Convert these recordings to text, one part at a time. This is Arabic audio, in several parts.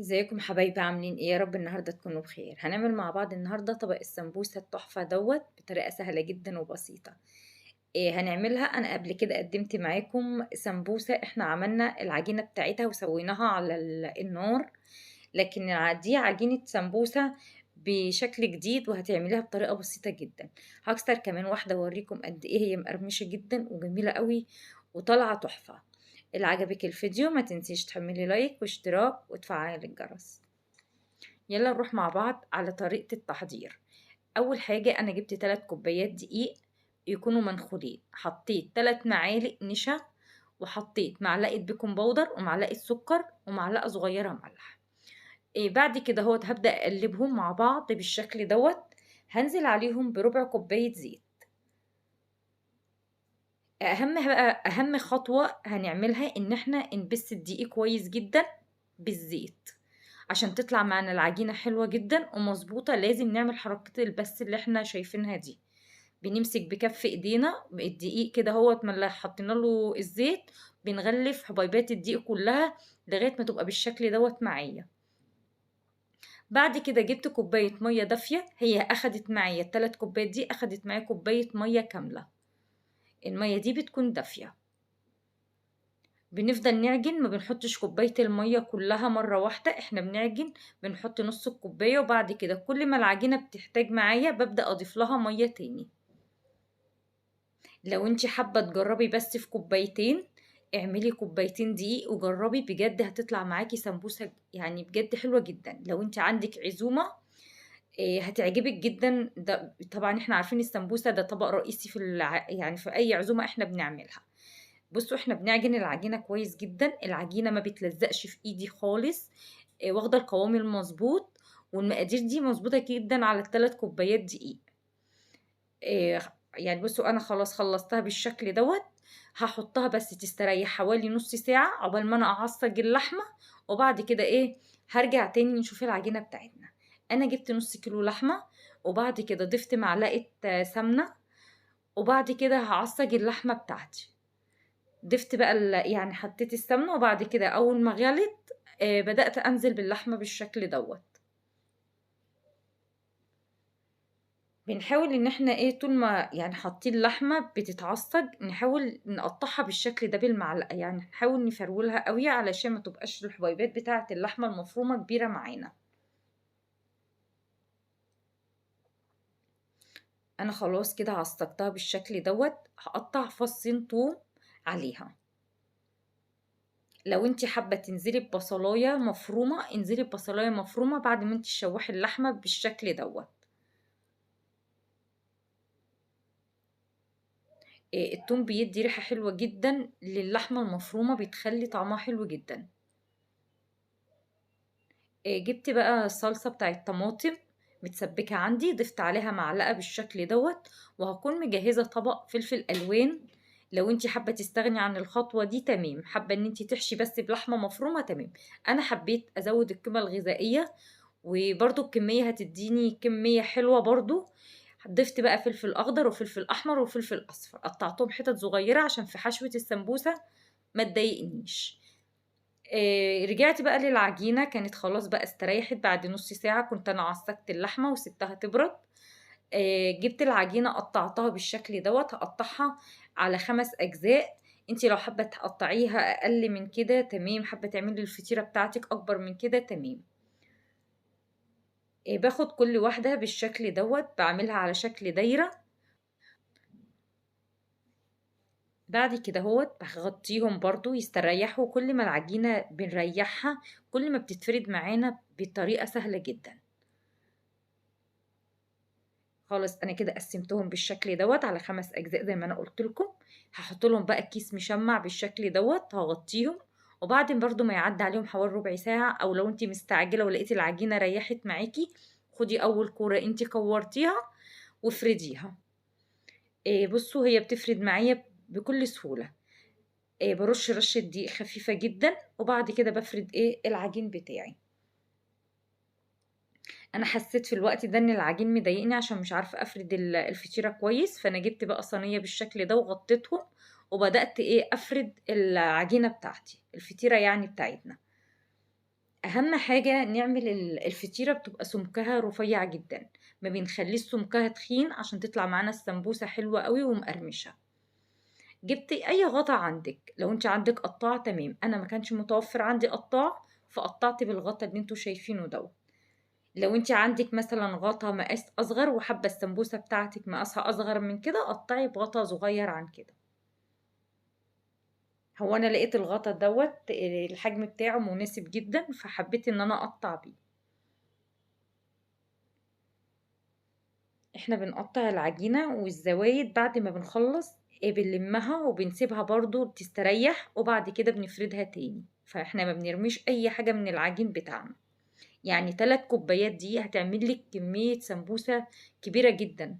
ازيكم حبايبي عاملين ايه؟ يا رب النهارده تكونوا بخير. هنعمل مع بعض النهارده طبق السمبوسه التحفه بطريقه سهله جدا وبسيطه. إيه هنعملها؟ انا قبل كده قدمت معاكم سمبوسه، احنا عملنا العجينه بتاعتها وسويناها على النار، لكن دي عجينه سمبوسه بشكل جديد وهتعمليها بطريقه بسيطه جدا. هكسر كمان واحده اوريكم قد ايه هي مقرمشه جدا وجميله قوي وطالعه تحفه. اللي عجبك الفيديو ما تنسيش تحملي لايك واشتراك وتفعلي الجرس. يلا نروح مع بعض على طريقة التحضير. أول حاجة أنا جبت 3 كوبايات دقيق يكونوا منخولين، حطيت 3 معالق نشا، وحطيت معلقة بيكنج باودر ومعلقة سكر ومعلقة صغيرة ملح. بعد كده هبدأ أقلبهم مع بعض بالشكل هنزل عليهم بربع كوباية زيت. أهم خطوة هنعملها إن احنا نبس الدقيق كويس جدا بالزيت عشان تطلع معانا العجينة حلوة جدا ومظبوطة. لازم نعمل حركة البس اللي احنا شايفينها دي، بنمسك بكف ايدينا الدقيق كده ما حطينا له الزيت، بنغلف حبيبات الدقيق كلها لغاية ما تبقى بالشكل معايا. بعد كده جبت كوباية مية دافية، هي اخدت معايا ال3 كوبايات دي اخدت معايا كوباية مية كاملة. المية دي بتكون دافية. بنفضل نعجن، ما بنحطش كوباية المية كلها مرة واحدة، احنا بنعجن بنحط نص الكوباية، وبعد كده كل ما العجينة بتحتاج معايا ببدأ اضيف لها مية تاني. لو انتي حابة تجربي بس في كوبايتين، اعملي كوبايتين دقيق وجربي، بجد هتطلع معاكي سمبوسة يعني بجد حلوة جدا. لو انتي عندك عزومة هتعجبك جدا. ده طبعا احنا عارفين السمبوسة ده طبق رئيسي يعني في اي عزومة احنا بنعملها. بصوا احنا بنعجن العجينة كويس جدا، العجينة ما بتلزقش في ايدي خالص، واخدة القوام المظبوط، والمقادير دي مظبوطة جدا على ال3 كوبايات دقيق. آه، يعني بصوا انا خلاص خلصتها بالشكل هحطها بس تستريح حوالي نص ساعة عقبال ما انا اعصج اللحمة، وبعد كده هرجع تاني نشوف العجينة بتاعتنا. انا جبت نص كيلو لحمة، وبعد كده ضفت معلقة سمنة، وبعد كده هعصج اللحمة بتاعتي. ضفت بقى يعني حطيت السمنة، وبعد كده أول ما غلت بدأت أنزل باللحمة بالشكل بنحاول إن احنا طول ما يعني حاطين اللحمة بتتعصج نحاول نقطعها بالشكل ده بالمعلقة، يعني نحاول نفرولها قوي علشان ما تبقاش الحبيبات بتاعة اللحمة المفرومة كبيرة معانا. أنا خلاص كده عصجتها بالشكل هقطع فصين توم عليها. لو انتي حابة تنزلي ببصلاية مفرومة انزلي ببصلاية مفرومة بعد ما انتي تشوحي اللحمة بالشكل التوم بيدي ريحة حلوة جدا للحمة المفرومة، بتخلي طعمها حلو جدا. جبت بقى الصلصة بتاع الطماطم متسبكة عندي، ضفت عليها معلقة بالشكل وهكون مجهزة طبق فلفل ألوان. لو انتي حابة تستغني عن الخطوة دي تمام، حابة ان انتي تحشي بس بلحمة مفرومة تمام. انا حبيت ازود القيمة الغذائية، وبرضو الكمية هتديني كمية حلوة برضو. ضفت بقى فلفل اخضر وفلفل احمر وفلفل اصفر، قطعتهم حتت صغيرة عشان في حشوة السمبوسة ما تضايقنيش. رجعت بقى للعجينة، كانت خلاص بقى استريحت بعد نص ساعة، كنت انا عصقت اللحمة وسبتها تبرد. جبت العجينة قطعتها بالشكل هقطعها على 5 أجزاء. انتي لو حابة تقطعيها أقل من كده تمام، حابة تعملي الفطيرة بتاعتك أكبر من كده تمام. باخد كل واحدة بالشكل بعملها على شكل دايرة. بعد كده بغطيهم برضو يستريحوا، كل ما العجينة بنريحها كل ما بتتفرد معانا بطريقة سهلة جدا. خلاص انا كده قسمتهم بالشكل على 5 اجزاء زي ما انا قلت لكم. هحط لهم بقى كيس مشمع بالشكل هغطيهم، وبعدين برضو ما يعدي عليهم حوالي ربع ساعة، او لو انتي مستعجلة ولقيتي العجينة ريحت معاكي خدي اول كورة انتي كورتيها وافرديها. بصوا هي بتفرد معايا بكل سهولة. برش رشة دقيق خفيفة جدا، وبعد كده بفرد العجين بتاعي. انا حسيت في الوقت ده ان العجين مضايقني عشان مش عارفة افرد الفطيرة كويس، فانا جبت بقى صينية بالشكل وغطيتهم، وبدأت افرد العجينة بتاعتي الفطيرة يعني بتاعتنا. اهم حاجة نعمل الفطيرة بتبقى سمكها رفيع جدا، ما بنخليش سمكها تخين عشان تطلع معانا السمبوسة حلوة قوي ومقرمشة. جبت اي غطا عندك، لو انت عندك قطاع تمام، انا ما كانش متوفر عندي قطاع فقطعت بالغطا اللي انتوا شايفينه دوت. لو انت عندك مثلا غطا مقاس اصغر وحابة السمبوسة بتاعتك مقاسها اصغر من كده، قطعي بغطا صغير عن كده. هو انا لقيت الغطا دوت الحجم بتاعه مناسب جدا فحبيت ان انا اقطع بيه. احنا بنقطع العجينة والزوايد بعد ما بنخلص، بنلمها وبنسيبها برضو تستريح، وبعد كده بنفردها تاني، فاحنا ما بنرميش اي حاجة من العجين بتاعنا. يعني 3 كوبايات دي هتعمل لك كمية سمبوسة كبيرة جدا.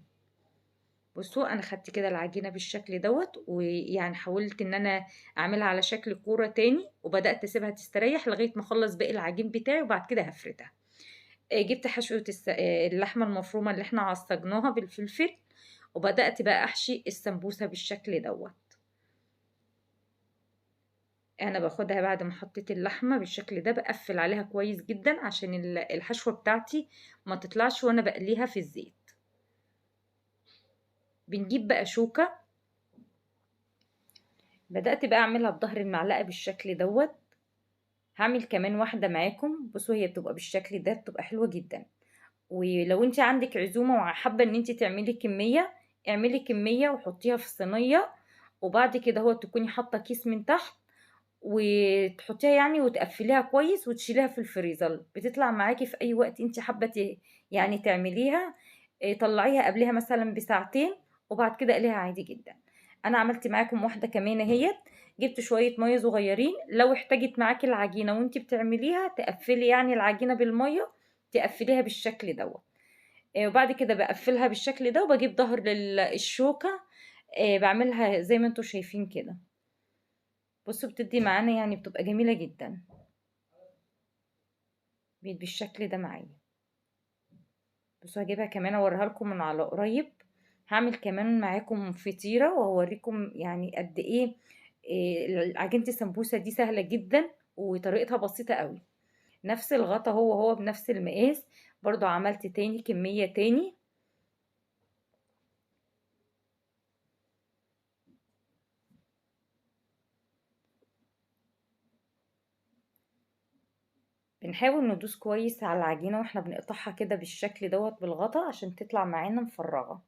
بصوا انا خدت كده العجينة بالشكل دوت، ويعني حاولت ان انا اعملها على شكل كورة تاني، وبدأت اسيبها تستريح لغاية ما اخلص باقي العجين بتاعي، وبعد كده هفردها. جبت حشوة اللحمة المفرومة اللي احنا عصجناها بالفلفل، وبدأت بقى أحشي السمبوسة بالشكل دوت. أنا باخدها بعد ما حطيت اللحمة بالشكل ده، بقفل عليها كويس جدا عشان الحشوة بتاعتي ما تطلعش وأنا بقليها في الزيت. بنجيب بقى شوكة، بدأت بقى أعملها بظهر المعلقة بالشكل دوت. هعمل كمان واحدة معاكم، بصوا هي بتبقى بالشكل ده، بتبقى حلوة جدا. ولو انت عندك عزومة وحابة ان انت تعملي كمية، اعملي كمية وحطيها في صينية، وبعد كده هو تكوني حاطة كيس من تحت وتحطيها يعني وتقفليها كويس وتشيليها في الفريزر، بتطلع معاكي في اي وقت انت حابة يعني تعمليها. طلعيها قبلها مثلا بساعتين، وبعد كده قليها عادي جدا. انا عملت معاكم واحدة كمان اهيت. جبت شوية مية صغيرين، لو احتاجت معاكي العجينة وانت بتعمليها تقفلي يعني العجينة بالمية، تقفليها بالشكل دوت. وبعد كده بقفلها بالشكل ده، وبجيب ظهر الشوكة، بعملها زي ما انتوا شايفين كده. بصوا بتدي معانا يعني بتبقى جميلة جدا بالشكل ده معايا. بصوا هجيبها كمان اوريها لكم من على قريب. هعمل كمان معاكم فطيرة واوريكم يعني قد ايه عجينة السمبوسة دي سهلة جدا وطريقتها بسيطة قوي. نفس الغطا هو بنفس المقاس. برضو عملت تاني كمية تاني. بنحاول ندوس كويس على العجينة واحنا بنقطعها كده بالشكل دوت بالغطا عشان تطلع معانا مفرغة.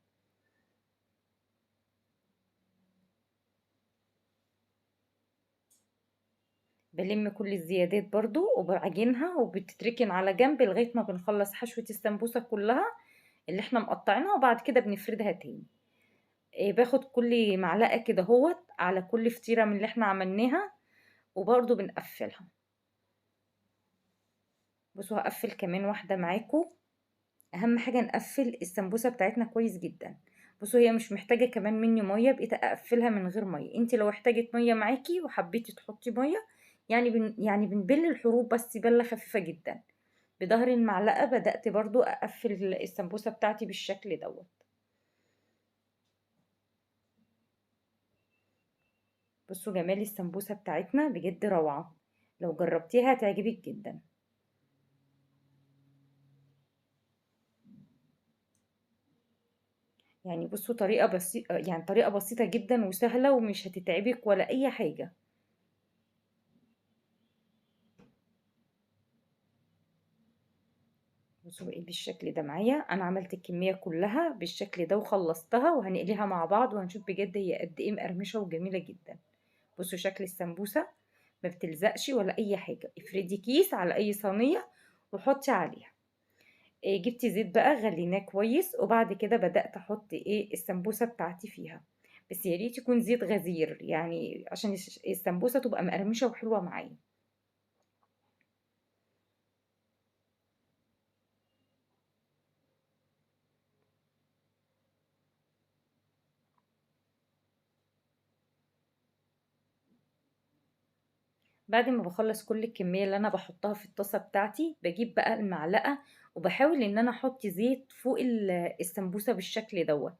بلم كل الزيادات برضو وبعجنها وبتتركن على جنب لغاية ما بنخلص حشوة السمبوسة كلها اللي احنا مقطعينها، وبعد كده بنفردها تاني. باخد كل معلقة كده هوت على كل فطيرة من اللي احنا عملناها، وبرضو بنقفلها. بصوا هقفل كمان واحدة معاكم. اهم حاجة نقفل السمبوسة بتاعتنا كويس جدا. بصوا هي مش محتاجة كمان مني مية، بقيت اقفلها من غير مية. انت لو احتاجت مية معاكي وحبيتي تحطي مية، يعني يعني بنبل الحروف بس بلة خفيفة جدا. بظهر المعلقة بدأت برضو اقفل السمبوسة بتاعتي بالشكل دوت. بصوا جمال السمبوسة بتاعتنا بجد روعة، لو جربتيها هتعجبك جدا. يعني بصوا طريقة بسيطة، يعني طريقة بسيطة جدا وسهلة ومش هتتعبك ولا اي حاجة. بصوا بقى بالشكل ده معايا، انا عملت الكمية كلها بالشكل ده وخلصتها، وهنقليها مع بعض وهنشوف بجد هي قد ايه مقرمشة وجميلة جدا. بصوا شكل السمبوسة ما بتلزقش ولا اي حاجة. افردي كيس على اي صينية وحطي عليها. جبت زيت بقى غليناه كويس، وبعد كده بدأت احط السمبوسة بتاعتي فيها. بس يا ريت يكون زيت غزير يعني عشان السمبوسة تبقى مقرمشة وحلوة معايا. بعد ما بخلص كل الكمية اللي انا بحطها في الطاسة بتاعتي، بجيب بقى المعلقة وبحاول ان انا احط زيت فوق السمبوسة بالشكل دوت،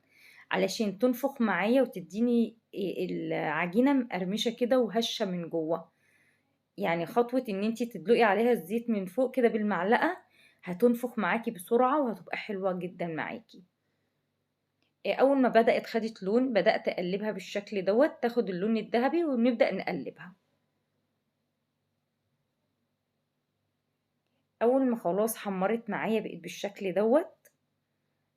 علشان تنفخ معايا وتديني العجينة مقرمشة كده وهشة من جوه. يعني خطوة ان انتي تدلقي عليها الزيت من فوق كده بالمعلقة هتنفخ معاكي بسرعة وهتبقى حلوة جدا معاكي. اول ما بدأت خدت لون بدأت اقلبها بالشكل دوت تاخد اللون الذهبي ونبدأ نقلبها. اول ما خلاص حمرت معايا بقت بالشكل دوت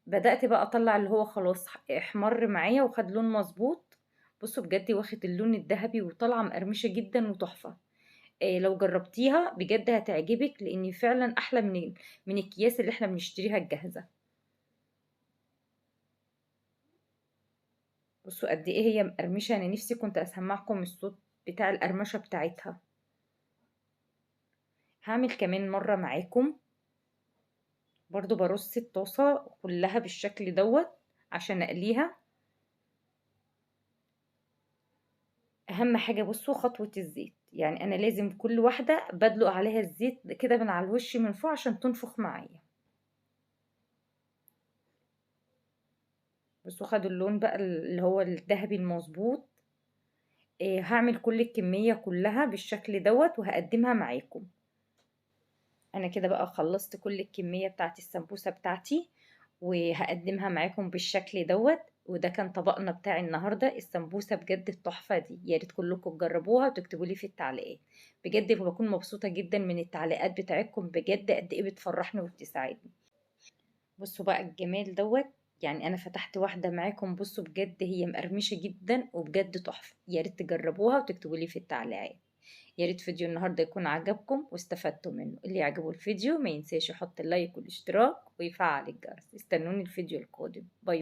بدأت بقى اطلع اللي هو خلاص احمر معايا وخد لون مظبوط. بصوا بجد واخد اللون الذهبي وطالعة مقرمشة جدا وتحفة. لو جربتيها بجد هتعجبك لان فعلا احلى من الأكياس اللي احنا بنشتريها الجاهزة. بصوا قد ايه هي مقرمشة، انا نفسي كنت اسمعكم الصوت بتاع القرمشة بتاعتها. هعمل كمان مرة معاكم برضو برص الطاسة كلها بالشكل دوت عشان اقليها. اهم حاجة بصوا خطوة الزيت، يعني انا لازم كل واحدة بدلق عليها الزيت كده من على الوش من فوق عشان تنفخ معايا. بصوا خدوا اللون بقى اللي هو الذهبي المظبوط. هعمل كل الكمية كلها بالشكل دوت وهقدمها معاكم. انا كده بقى خلصت كل الكمية بتاعت السمبوسة بتاعتي وهقدمها معاكم بالشكل دوت. وده كان طبقنا بتاع النهاردة السمبوسة بجد التحفة دي، يا ريت كلكم تجربوها وتكتبوا لي في التعليقات. بجد بكون مبسوطة جدا من التعليقات بتاعتكم، بجد قد ايه بتفرحني وبتساعدني. بصوا بقى الجمال دوت، يعني انا فتحت واحدة معاكم بصوا بجد هي مقرمشة جدا وبجد تحفة، يا ريت تجربوها وتكتبوا لي في التعليقات. يا ريت فيديو النهارده يكون عجبكم واستفدتوا منه، اللي عجبه الفيديو ما ينساش يحط اللايك والاشتراك ويفعل الجرس. استنوني الفيديو القادم. باي.